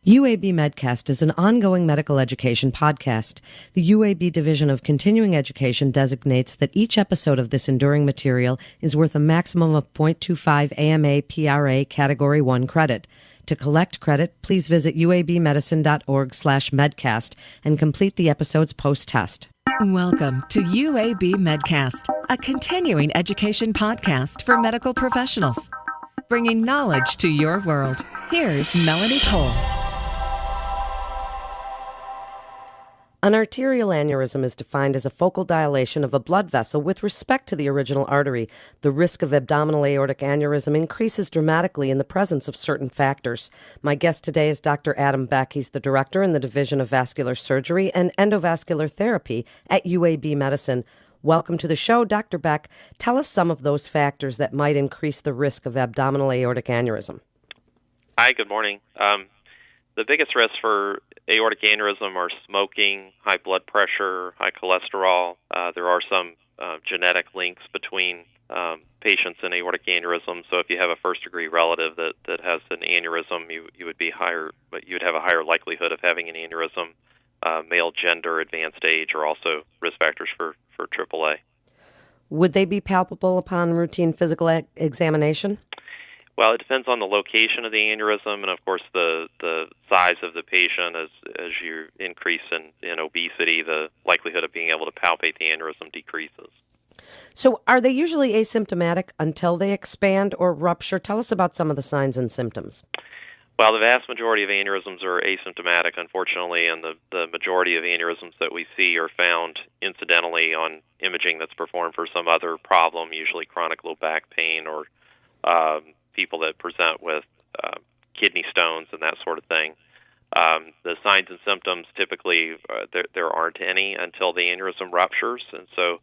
UAB MedCast is an ongoing medical education podcast. The UAB Division of Continuing Education designates that each episode of this enduring material is worth a maximum of 0.25 AMA PRA Category 1 credit. To collect credit, please visit uabmedicine.org/medcast and complete the episode's post-test. Welcome to UAB MedCast, a continuing education podcast for medical professionals, bringing knowledge to your world. Here's Melanie Cole. An arterial aneurysm is defined as a focal dilation of a blood vessel with respect to the original artery. The risk of abdominal aortic aneurysm increases dramatically in the presence of certain factors. My guest today is Dr. Adam Beck. He's the director in the Division of Vascular Surgery and Endovascular Therapy at UAB Medicine. Welcome to the show, Dr. Beck. Tell us some of those factors that might increase the risk of abdominal aortic aneurysm. Hi, good morning. The biggest risks for aortic aneurysm are smoking, high blood pressure, high cholesterol. There are some genetic links between patients and aortic aneurysm. So if you have a first-degree relative that has an aneurysm, you would be higher, but you would have a higher likelihood of having an aneurysm. Male gender, advanced age are also risk factors for AAA. Would they be palpable upon routine physical examination? Well, it depends on the location of the aneurysm, and of course the size of the patient. As you increase in obesity, the likelihood of being able to palpate the aneurysm decreases. So are they usually asymptomatic until they expand or rupture? Tell us about some of the signs and symptoms. Well, the vast majority of aneurysms are asymptomatic, unfortunately, and the majority of aneurysms that we see are found incidentally on imaging that's performed for some other problem, usually chronic low back pain or people that present with kidney stones and that sort of thing. The signs and symptoms, typically, there aren't any until the aneurysm ruptures, and so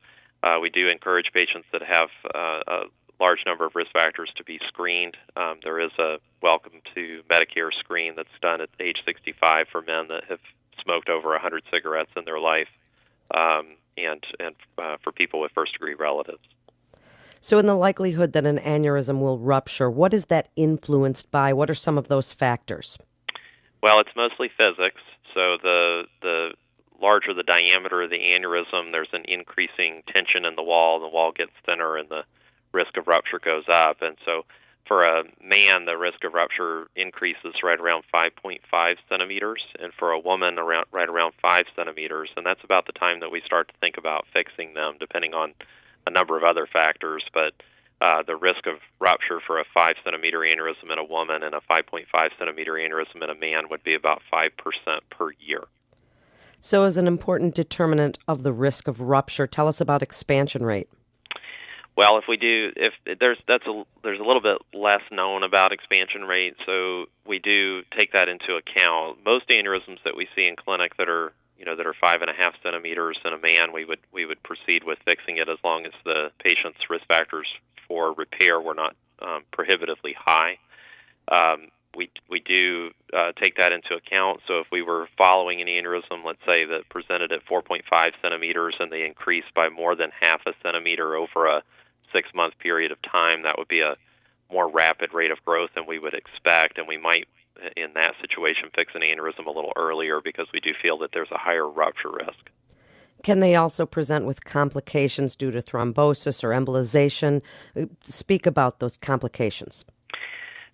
we do encourage patients that have a large number of risk factors to be screened. There is a Welcome to Medicare screen that's done at age 65 for men that have smoked over 100 cigarettes in their life, and for people with first-degree relatives. So in the likelihood that an aneurysm will rupture, what is that influenced by? What are some of those factors? Well, it's mostly physics. So the larger the diameter of the aneurysm, there's an increasing tension in the wall gets thinner, and the risk of rupture goes up. And so for a man, the risk of rupture increases right around 5.5 centimeters, and for a woman, right around 5 centimeters. And that's about the time that we start to think about fixing them, depending on a number of other factors, but the risk of rupture for a 5-centimeter aneurysm in a woman and a 5.5-centimeter aneurysm in a man would be about 5% per year. So as an important determinant of the risk of rupture, tell us about expansion rate. Well, there's a little bit less known about expansion rate, so we do take that into account. Most aneurysms that we see in clinic that are 5.5 centimeters in a man, we would proceed with fixing it as long as the patient's risk factors for repair were not prohibitively high. We do take that into account. So if we were following an aneurysm, let's say that presented at 4.5 centimeters and they increased by more than half a centimeter over a 6-month period of time, that would be a more rapid rate of growth than we would expect, and we might, in that situation, fix an aneurysm a little earlier because we do feel that there's a higher rupture risk. Can they also present with complications due to thrombosis or embolization? Speak about those complications.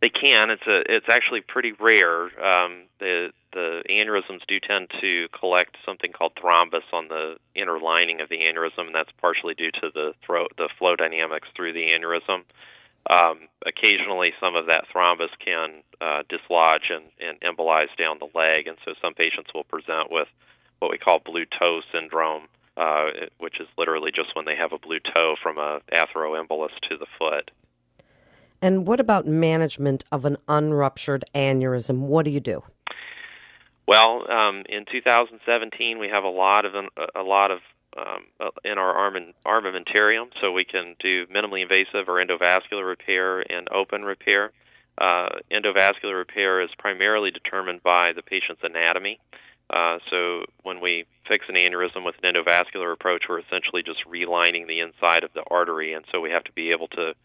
They can. It's actually pretty rare. The aneurysms do tend to collect something called thrombus on the inner lining of the aneurysm, and that's partially due to the flow dynamics through the aneurysm. Occasionally, some of that thrombus can dislodge and embolize down the leg, and so some patients will present with what we call blue toe syndrome, which is literally just when they have a blue toe from a atheroembolus to the foot. And what about management of an unruptured aneurysm? What do you do? Well, in 2017, we have a lot of in our armamentarium, so we can do minimally invasive or endovascular repair and open repair. Endovascular repair is primarily determined by the patient's anatomy. So when we fix an aneurysm with an endovascular approach, we're essentially just relining the inside of the artery, and so we have to be able to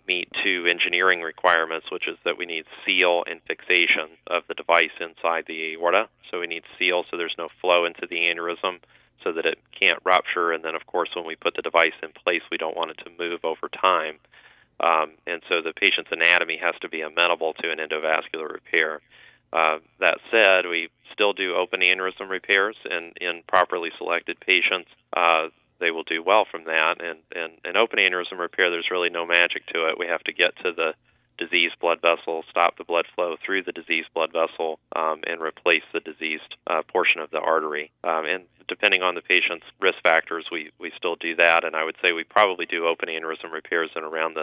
meet two engineering requirements, which is that we need seal and fixation of the device inside the aorta. So we need seal so there's no flow into the aneurysm so that it can't rupture. And then, of course, when we put the device in place, we don't want it to move over time. And so the patient's anatomy has to be amenable to an endovascular repair. That said, we still do open aneurysm repairs in properly selected patients. They will do well from that. And an open aneurysm repair, there's really no magic to it. We have to get to the diseased blood vessel, stop the blood flow through the diseased blood vessel, and replace the diseased portion of the artery. And depending on the patient's risk factors, we still do that. And I would say we probably do open aneurysm repairs in around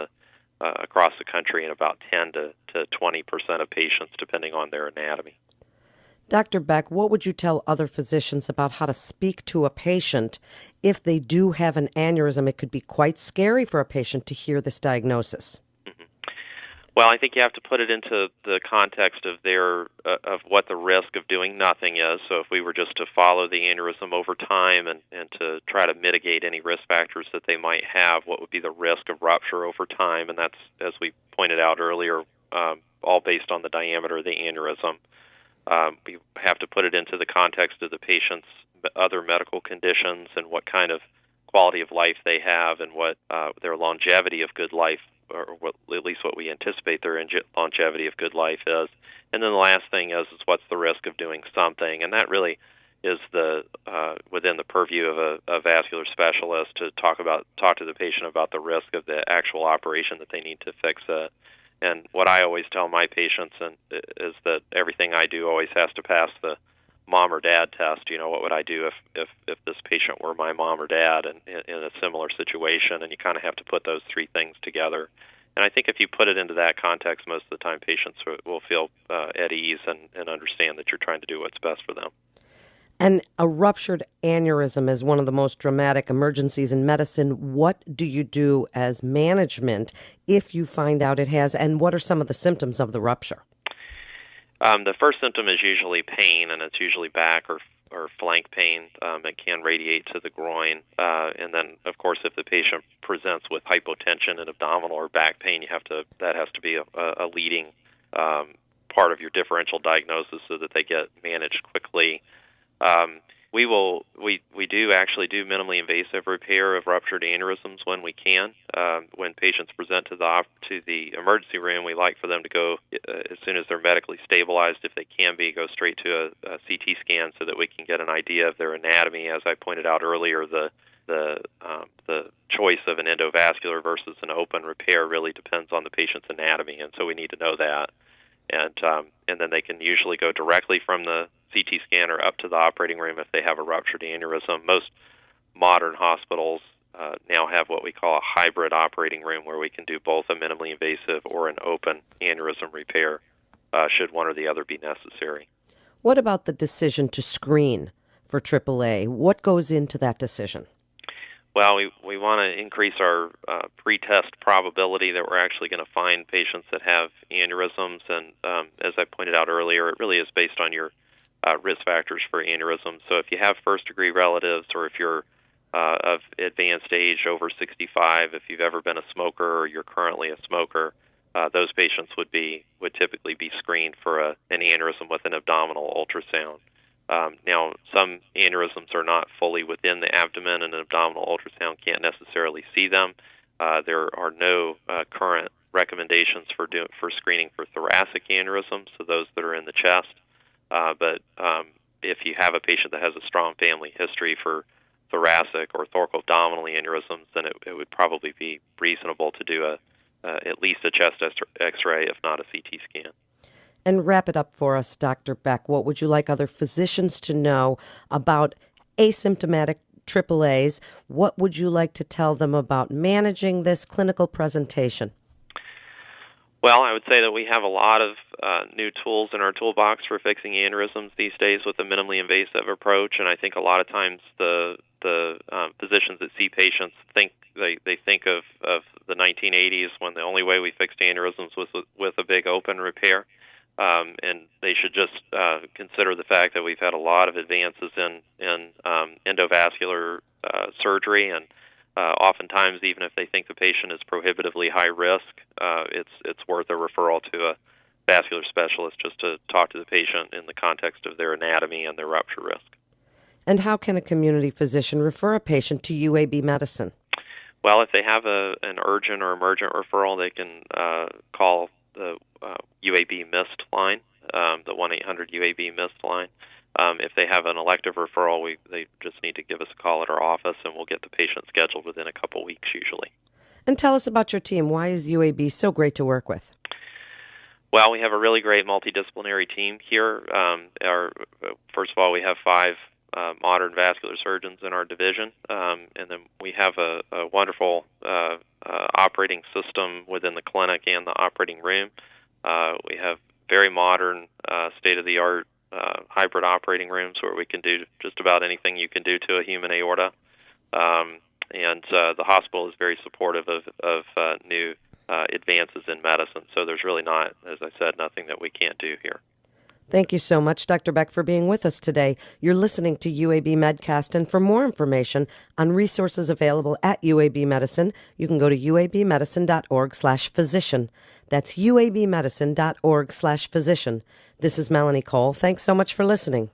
across the country in about 10 to 20% of patients, depending on their anatomy. Dr. Beck, what would you tell other physicians about how to speak to a patient if they do have an aneurysm? It could be quite scary for a patient to hear this diagnosis. Mm-hmm. Well, I think you have to put it into the context of of what the risk of doing nothing is. So if we were just to follow the aneurysm over time and to try to mitigate any risk factors that they might have, what would be the risk of rupture over time? And that's, as we pointed out earlier, all based on the diameter of the aneurysm. We have to put it into the context of the patient's other medical conditions and what kind of quality of life they have and what their longevity of good life, or at least what we anticipate their longevity of good life is. And then the last thing is what's the risk of doing something, and that really is within the purview of a vascular specialist to talk to the patient about the risk of the actual operation that they need to fix it. And what I always tell my patients is that everything I do always has to pass the mom or dad test. You know, what would I do if this patient were my mom or dad and in a similar situation? And you kind of have to put those three things together. And I think if you put it into that context, most of the time patients will feel at ease and understand that you're trying to do what's best for them. And a ruptured aneurysm is one of the most dramatic emergencies in medicine. What do you do as management if you find out it has, and what are some of the symptoms of the rupture? The first symptom is usually pain, and it's usually back or flank pain. It can radiate to the groin. And then, of course, if the patient presents with hypotension and abdominal or back pain, that has to be a leading part of your differential diagnosis so that they get managed quickly. We do actually do minimally invasive repair of ruptured aneurysms when we can. When patients present to the emergency room, we like for them to go as soon as they're medically stabilized, if they can be, go straight to a CT scan so that we can get an idea of their anatomy. As I pointed out earlier, the choice of an endovascular versus an open repair really depends on the patient's anatomy, and so we need to know that. And then they can usually go directly from the CT scanner up to the operating room if they have a ruptured aneurysm. Most modern hospitals now have what we call a hybrid operating room where we can do both a minimally invasive or an open aneurysm repair should one or the other be necessary. What about the decision to screen for AAA? What goes into that decision? Well, we want to increase our pre-test probability that we're actually going to find patients that have aneurysms. And as I pointed out earlier, it really is based on your risk factors for aneurysms. So if you have first-degree relatives, or if you're of advanced age over 65, if you've ever been a smoker or you're currently a smoker, those patients would typically be screened for an aneurysm with an abdominal ultrasound. Now, some aneurysms are not fully within the abdomen, and an abdominal ultrasound can't necessarily see them. There are no current recommendations for screening for thoracic aneurysms, so those that are in the chest. But if you have a patient that has a strong family history for thoracic or thoracoabdominal aneurysms, then it would probably be reasonable to do at least a chest X-ray, if not a CT scan. And wrap it up for us, Dr. Beck. What would you like other physicians to know about asymptomatic AAAs? What would you like to tell them about managing this clinical presentation? Well, I would say that we have a lot of new tools in our toolbox for fixing aneurysms these days with a minimally invasive approach, and I think a lot of times the physicians that see patients think of the 1980s when the only way we fixed aneurysms was with a big open repair. And they should just consider the fact that we've had a lot of advances in endovascular surgery, and oftentimes, even if they think the patient is prohibitively high risk, it's worth a referral to a vascular specialist just to talk to the patient in the context of their anatomy and their rupture risk. And how can a community physician refer a patient to UAB Medicine? Well, if they have an urgent or emergent referral, they can call the UAB MIST line, the 1-800-UAB MIST line. If they have an elective referral, they just need to give us a call at our office, and we'll get the patient scheduled within a couple weeks usually. And tell us about your team. Why is UAB so great to work with? Well, we have a really great multidisciplinary team here. First of all, we have 5 modern vascular surgeons in our division, and then we have a wonderful operating system within the clinic and the operating room. We have very modern, state-of-the-art hybrid operating rooms where we can do just about anything you can do to a human aorta. And the hospital is very supportive of new advances in medicine. So there's really not, as I said, nothing that we can't do here. Thank you so much, Dr. Beck, for being with us today. You're listening to UAB MedCast, and for more information on resources available at UAB Medicine, you can go to uabmedicine.org/physician. That's uabmedicine.org/physician. This is Melanie Cole. Thanks so much for listening.